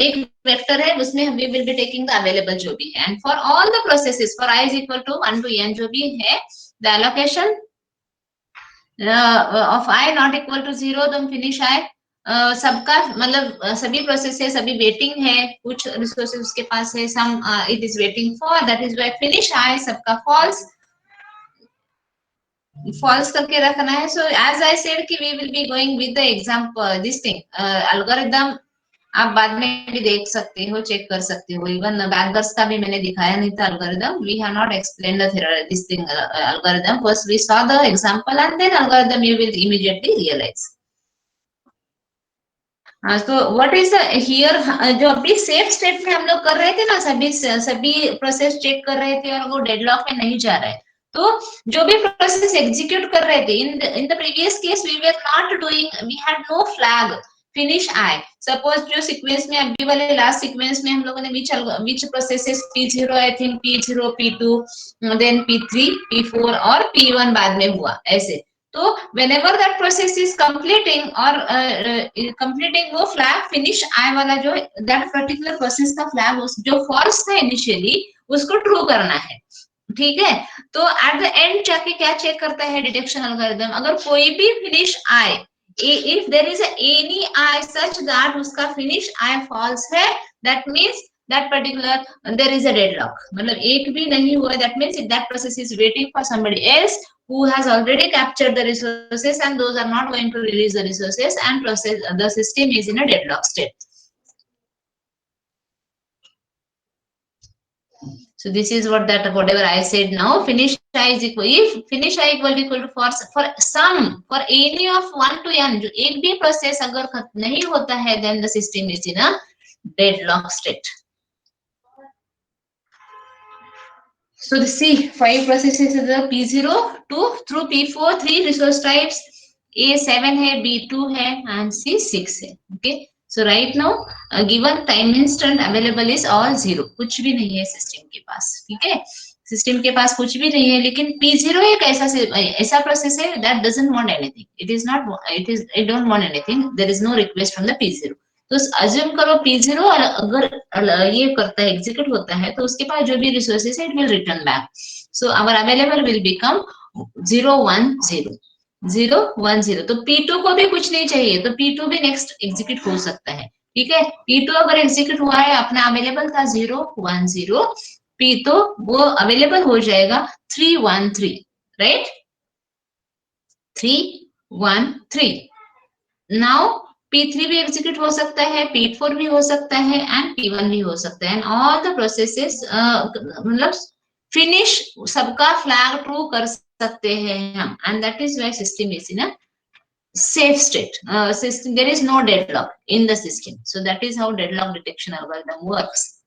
एक वेक्टर है, उसमें we will be taking the available जो भी है, and for all the processes for I is equal to 1 to n जो भी है, the allocation of I not equal to 0, तो finish I सबका मतलब सभी प्रोसेस है, सभी वेटिंग है, कुछ रिसोर्सेज उसके पास है, some it is waiting for, that is why finish I सबका फॉल्स करके रखना है. सो एज आई सेड कि we will be going with the example this thing algorithm. आप बाद में भी देख सकते हो, चेक कर सकते हो. इवन बैंकर्स का भी मैंने दिखाया नहीं था algorithm. We have not explain this thing algorithm. First we saw the example and then algorithm you will immediately realise. तो व्हाट इज हियर, जो अभी सेफ स्टेट में हम लोग कर रहे थे ना, सभी प्रोसेस चेक कर रहे थे और वो डेडलॉक में नहीं जा रहा है. तो जो भी प्रोसेस एग्जीक्यूट कर रहे थे, in the previous case we were not doing, we had no flag finish I. Suppose जो सीक्वेंस में अभी वाले लास्ट सीक्वेंस में हम लोगों ने which processes P0 I think P0 P2 then P3 P4 और P1 बाद में हुआ ऐसे. तो whenever that process is completing or completing वो flag finish I वाला जो that particular process का flag जो false था initially उसको true करना है. ठीक है, तो at the end जाके क्या चेक करता है डिटेक्शन एल्गोरिथम, अगर कोई भी finish I, if there is any I such that उसका finish I false है, that means that particular there is a deadlock. मतलब एक भी नहीं हुआ, that means if that process is waiting for somebody else who has already captured the resources and those are not going to release the resources, and the system is in a deadlock state. So this is whatever I said now. Finish I is equal, if finish I equal to for some, for any of 1 to n, जो एक भी process अगर नहीं होता है, then the system is in a deadlock state. So the C 5 processes is the P0 2 through P4 3 resource types, A 7 है, B 2 है, and C 6 है. Okay. So right now given time instant available is all 0. कुछ भी नहीं है system के पास. ठीक है, सिस्टम के पास कुछ भी नहीं है, लेकिन P0 एक ऐसा प्रोसेस है that doesn't want anything. It don't want anything. There is no request from the P0. तो अज्यूम करो P0 अगर ये करता है, एग्जीक्यूट होता है, तो उसके पास जो भी रिसोर्सेस है it will return back. So our available will become 0 1 0 0 1 0. तो P2 को भी कुछ नहीं चाहिए, तो P2 भी नेक्स्ट एग्जीक्यूट हो सकता है. ठीक है, P2 अगर एग्जीक्यूट हुआ है, अपना अवेलेबल था 0 1 0, P तो वो अवेलेबल हो जाएगा 3 1 3, राइट, 3 1 3. नाउ P3 भी एग्जीक्यूट हो सकता है, P4 भी हो सकता है, एंड P1 भी हो सकता है. एंड ऑल द प्रोसेसेस मतलब फिनिश सबका फ्लैग ट्रू कर सकते हैं हम, and that is why system is in a safe state. System, there is no deadlock in the system. So that is how deadlock detection algorithm works.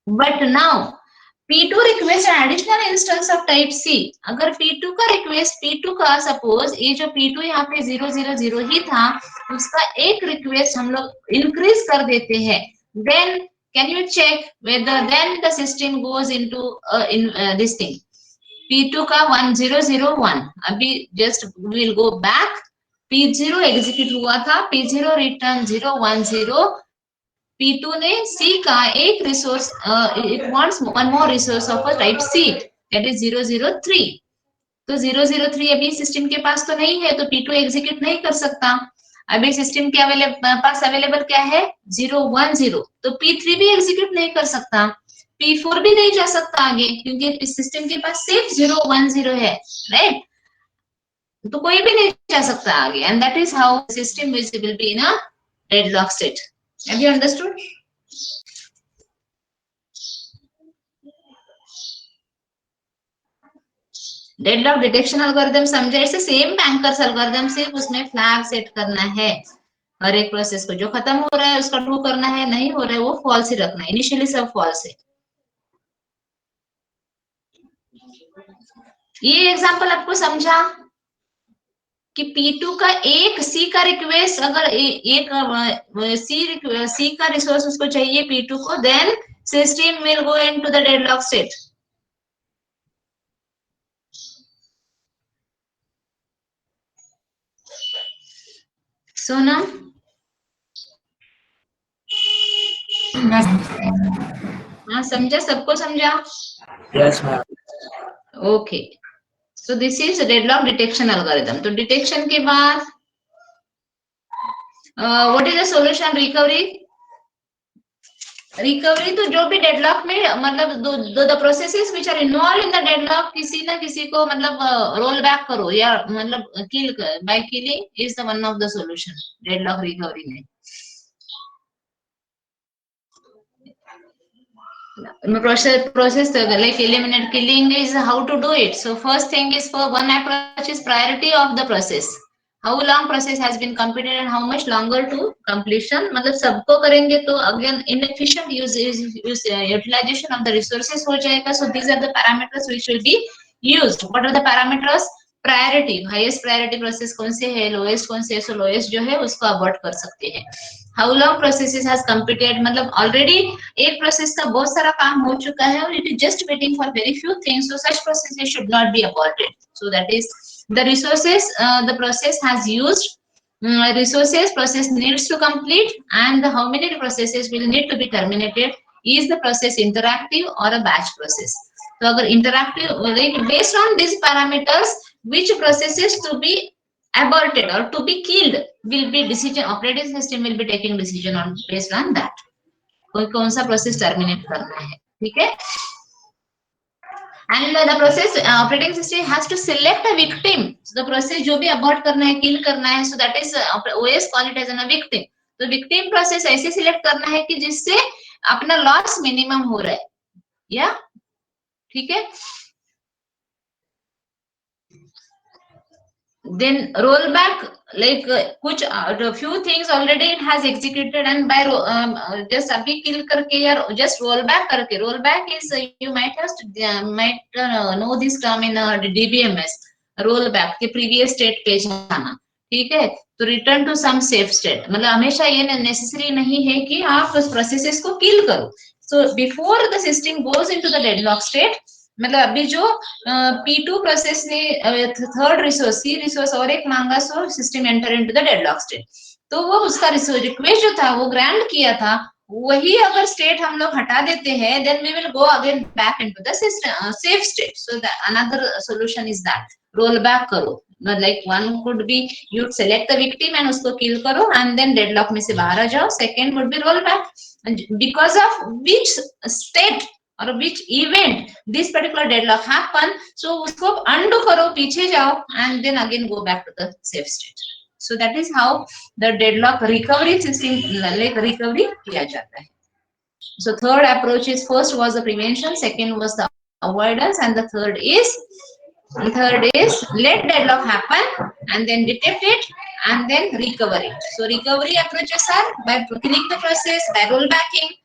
But now P2 request an additional instance of type C. अगर P2 का request, P2 का suppose ये जो P2 यहाँ पे 0 0 0 ही था, उसका एक request हम लोग increase कर देते हैं, then can you check whether then the system goes into this thing, P2 का 1001 अभी just will go back. P0 execute हुआ था, P0 रिटर्न 010. P2 ने C का एक resource, it wants one more resource of a type C, that is 003. तो 003 अभी system के पास तो नहीं है, तो P2 एग्जीक्यूट नहीं कर सकता. अभी सिस्टम के पास अवेलेबल क्या है? 010. तो P3 भी एग्जीक्यूट नहीं कर सकता. P4 भी नहीं जा सकता आगे, क्योंकि इस सिस्टम के पास सिर्फ 010 है, राइट? तो कोई भी नहीं जा सकता आगे. And that is how system will be in a deadlock state. Have you understood? Deadlock detection algorithm समझे? इट्स सेम बैंकर्स एल्गोरिथम, सिर्फ उसमें फ्लैग सेट करना है. हर एक प्रोसेस को जो खत्म हो रहा है उसका ट्रू करना है, नहीं हो रहा है वो फॉल्स ही रखना है. इनिशियली सब फॉल्स है. ये एग्जांपल आपको समझा कि P2 का एक C का रिक्वेस्ट, अगर एक C का रिसोर्स उसको चाहिए P2 को, then system will go into the deadlock state. Sonam, हाँ समझा? सबको समझा? Yes, ma'am. Okay. So this is deadlock detection algorithm. तो डिटेक्शन के बाद what is the solution? Recovery. Recovery तो जो भी डेडलॉक में, मतलब the processes which are involve in the deadlock, किसी ना किसी को मतलब रोल बैक करो, या मतलब kill by killing is the one of the solution deadlock recovery में. Process like eliminate killing is how to do it. So first thing is, for one approach is priority of the process. How long process has been completed and how much longer to completion. मतलब सबको करेंगे तो again inefficient utilization of the resources हो जाएगा. So these are the parameters which will be used. What are the parameters? Priority, highest priority process कौन से है, lowest कौन से है. So lowest जो है उसको abort कर सकते हैं. How long processes has completed, मतलब already एक प्रोसेस का बहुत सारा काम हो चुका है और it is just waiting for very few things, so such processes should not be aborted. So that is the resources the process has used, resources process needs to complete, and how many processes will need to be terminated. Is the process interactive or a batch process? तो अगर interactive, like based on these parameters, which processes to be aborted or to be killed will be decision, operating system will be taking decision on based on that. कोई कौन सा process terminate करना है, ठीक है. And the process operating system has to select a victim. The process जो भी abort करना है, किल करना है, so that is OS call it as an victim. तो विक्टिम प्रोसेस ऐसे सिलेक्ट करना है कि जिससे अपना लॉस मिनिमम हो रहा है, या ठीक है. Then rollback, like कुछ few things already it has executed and by just अभी kill करके या just rollback करके. Rollback is you might know this term in DBMS. rollback के previous state पे जाना, ठीक है. तो return to some safe state, मतलब हमेशा ये necessary नहीं है कि आप उस processes को kill करो. So before the system goes into the deadlock state, मतलब अभी जो P2 प्रोसेस ने थर्ड रिसोर्स C रिसोर्स और एक मांगा, so system enter into the deadlock state. तो वो उसका रिक्वेस्ट जो था वो ग्रांट किया था, वही अगर स्टेट हम लोग हटा देते हैं, then we will go again back into the system safe state. So another solution is that roll back करो. Like one could be you select the victim and उसको किल करो एंड देन डेडलॉक में से बाहर आ जाओ. Second would be roll back, because of which state or which event this particular deadlock happen, so usko undo karo, पीछे जाओ and then again go back to the safe state. So that is how the deadlock recovery system like recovery किया जाता है. So third approach is, first was the prevention, second was the avoidance, and the third is let deadlock happen and then detect it and then recover it. So recovery approaches are by killing the process, by rollbacking,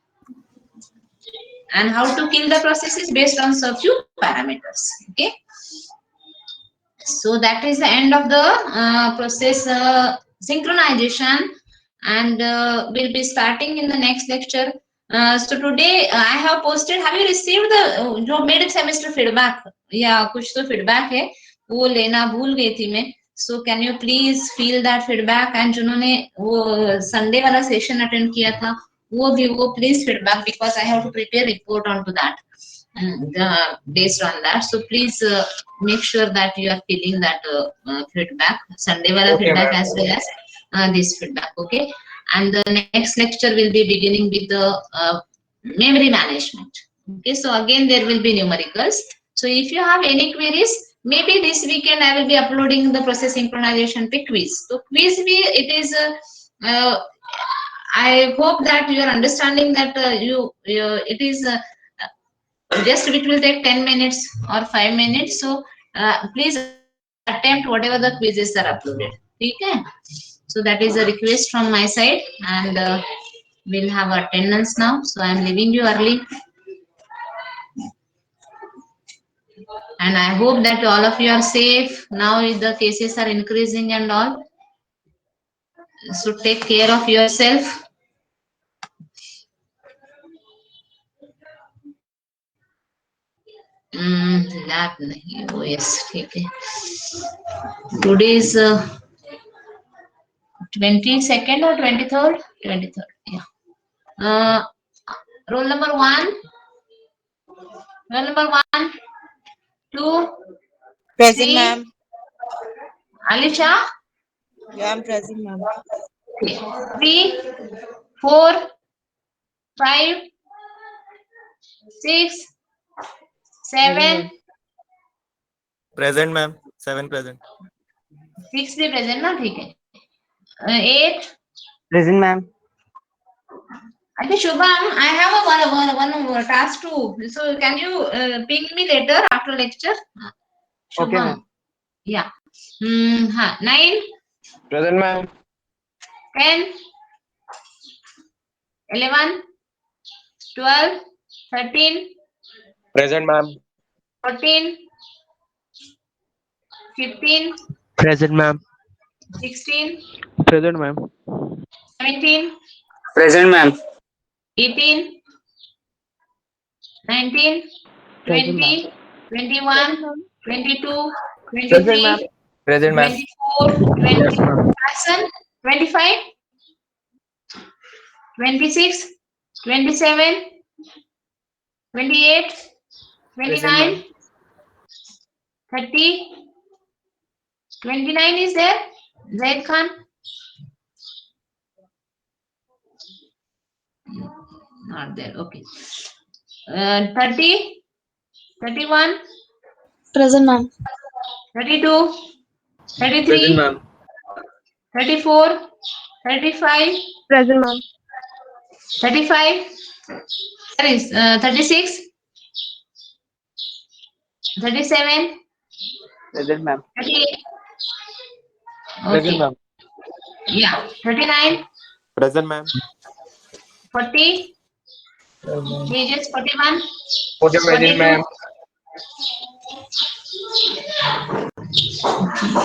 and how to kill the process is based on some few parameters. Okay, so that is the end of the process synchronization, and we'll be starting in the next lecture So today I have posted. Have you received the जो mid semester feedback? या कुछ तो feedback है वो लेना भूल गई थी मैं. So can you please fill that feedback? And जिन्होंने वो Sunday वाला session attend किया था वो भी वो please feedback because I have to prepare report onto that. Based on that, so please make sure that you are filling that feedback, Sunday wala feedback as well as this feedback. Okay, and the next lecture will be beginning with the memory management. Okay, so again there will be numericals. So if you have any queries, maybe this weekend I will be uploading the process synchronization quiz. So quiz it is I hope that you are understanding that it is just it will take 10 minutes or 5 minutes. So please attempt whatever the quizzes are uploaded. Okay, so that is a request from my side, and we'll have attendance now, so I'm leaving you early, and I hope that all of you are safe now. The cases are increasing and all, so take care of yourself. Lab nahi, oh yes, ठीक है. Today is 22nd or 23rd? 23rd, yeah. Roll number 1. Roll number 1, 2, Present, 3. ma'am. Alisha? Yeah, I'm present, ma'am. 3, 4, 5, 6, 7. Present, ma'am. 7 present. 6 भी present ना, ठीक है. 8. Present, ma'am. Okay, Shubham, I have a one more task too. So can you ping me later after lecture? Shubham. Okay, ma'am. Yeah. 9, Present, ma'am. 10, 11, 12, 13, Present, ma'am. 14, 15, Present, ma'am. 16, Present, ma'am. 17, Present, ma'am. 18, 19, 20, 21, 22, 23, Present, ma'am. 24, 20, Yes, ma'am. 25, 26, 27, 28, 29, 30, 29 is there? Zaid Khan? Not there, okay. 30, 31, Present, ma'am. 32, 33, Present, ma'am. 34, 35, Present, ma'am. 35, 36, 37, Present, ma'am. 38. Present, Okay. ma'am. Yeah, 39, Present, ma'am. 40, pages 41, Present, ma'am.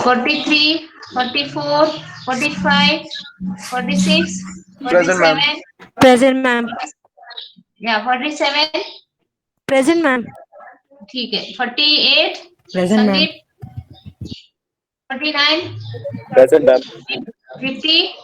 43, 44, 45, 46, Present, ma'am. 47, Present, ma'am. yeah, 47, Present, ma'am. ठीक है, 48, Present, ma'am. Sandeep, 49, Present, ma'am. 50,